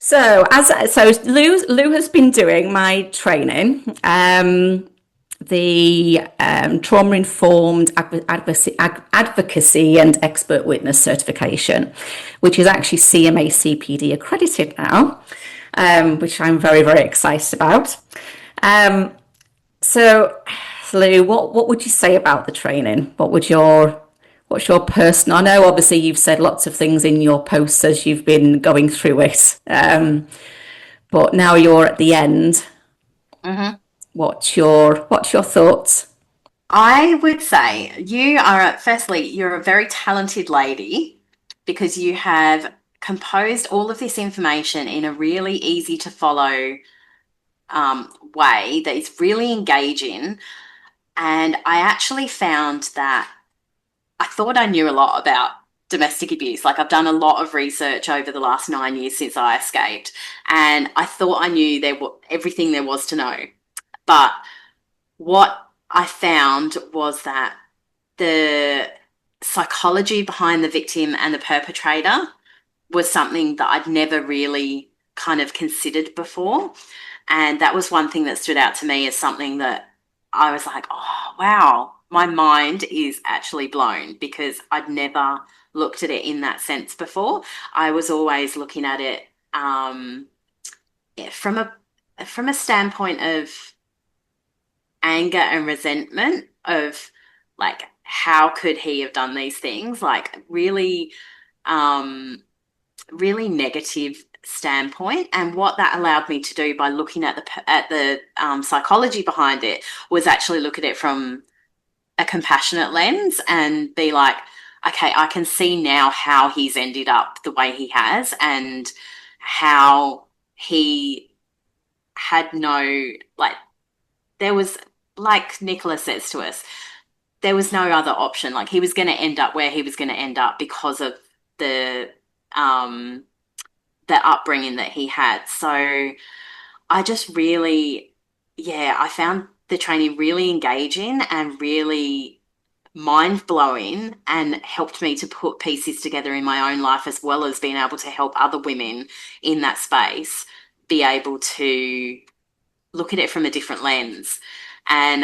So Lou has been doing my training, the trauma informed advocacy and expert witness certification, which is actually CMA CPD accredited now, which I'm very very excited about. Um, so, Lou, what would you say about the training? What's your personal? I know obviously you've said lots of things in your posts as you've been going through it, but now you're at the end. Hmm. What's your thoughts? I would say you are, firstly, you're a very talented lady because you have composed all of this information in a really easy to follow way that is really engaging. And I actually found that I thought I knew a lot about domestic abuse. Like I've done a lot of research over the last 9 years since I escaped, and I thought I knew everything there was to know. But what I found was that the psychology behind the victim and the perpetrator was something that I'd never really kind of considered before. And that was one thing that stood out to me as something that I was like, oh, wow, my mind is actually blown because I'd never looked at it in that sense before. I was always looking at it yeah, from a standpoint of anger and resentment of like how could he have done these things, like um really negative standpoint. And what that allowed me to do by looking at the psychology behind it was actually look at it from a compassionate lens and be like, okay, I can see now how he's ended up the way he has and how he had no, like, there was, like Nicola says to us, there was no other option. Like he was going to end up where he was going to end up because of the um the upbringing that he had. So I just really, yeah, I found the training really engaging and really mind blowing and helped me to put pieces together in my own life as well as being able to help other women in that space be able to look at it from a different lens. And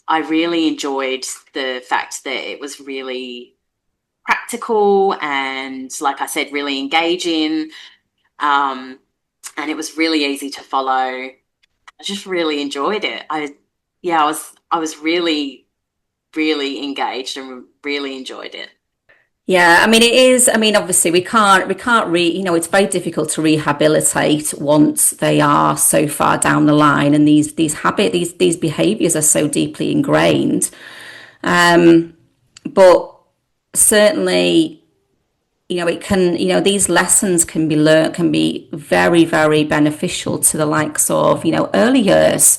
I really enjoyed the fact that it was really practical and, like I said, really engaging. Um, and it was really easy to follow. I just really enjoyed it. Yeah, I was really, really engaged and really enjoyed it. Yeah, I mean it is. I mean, obviously it's very difficult to rehabilitate once they are so far down the line, and these behaviors are so deeply ingrained. But certainly, these lessons can be learned, can be very, very beneficial to the likes of, early years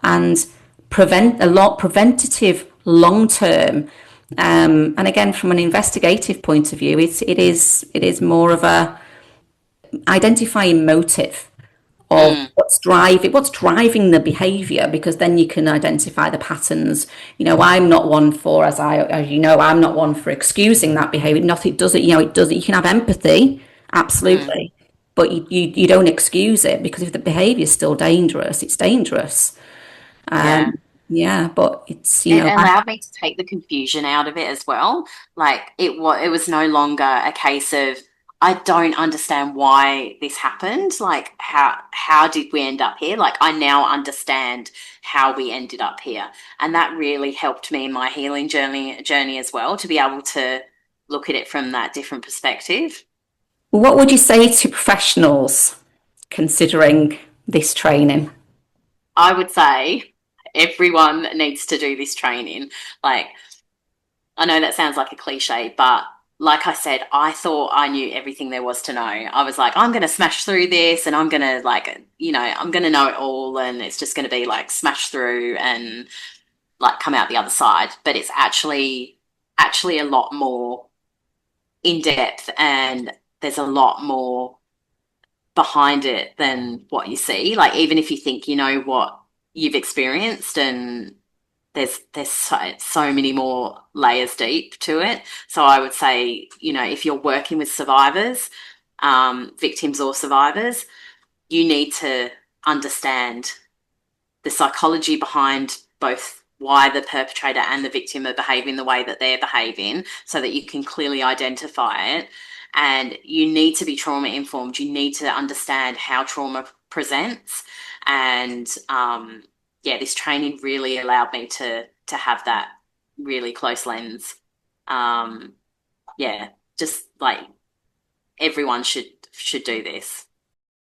and preventative long term. And again, from an investigative point of view, it is more of a identifying motive of Mm, what's driving the behavior, because then you can identify the patterns. I'm not one for, I'm not one for excusing that behavior. Not it does it, it does it. You can have empathy, mm. absolutely, but you don't excuse it, because if the behavior is still dangerous, it's dangerous. Yeah. Yeah, but it's, It allowed me to take the confusion out of it as well. Like it was no longer a case of I don't understand why this happened. Like how did we end up here? Like I now understand how we ended up here. And that really helped me in my healing journey as well to be able to look at it from that different perspective. what would you say to professionals considering this training? I would say everyone needs to do this training. Like I know that sounds like a cliche, but like I said, I thought I knew everything there was to know. I was like, I'm going to smash through this and I'm going to I'm going to know it all and it's just going to be like smash through and like come out the other side. But it's actually a lot more in depth and there's a lot more behind it than what you see. Like even if you think you know what you've experienced and there's so many more layers deep to it. So I would say, if you're working with survivors, victims or survivors, you need to understand the psychology behind both why the perpetrator and the victim are behaving the way that they're behaving so that you can clearly identify it. And you need to be trauma informed. You need to understand how trauma presents. And yeah, this training really allowed me to have that really close lens. Yeah, just like everyone should do this.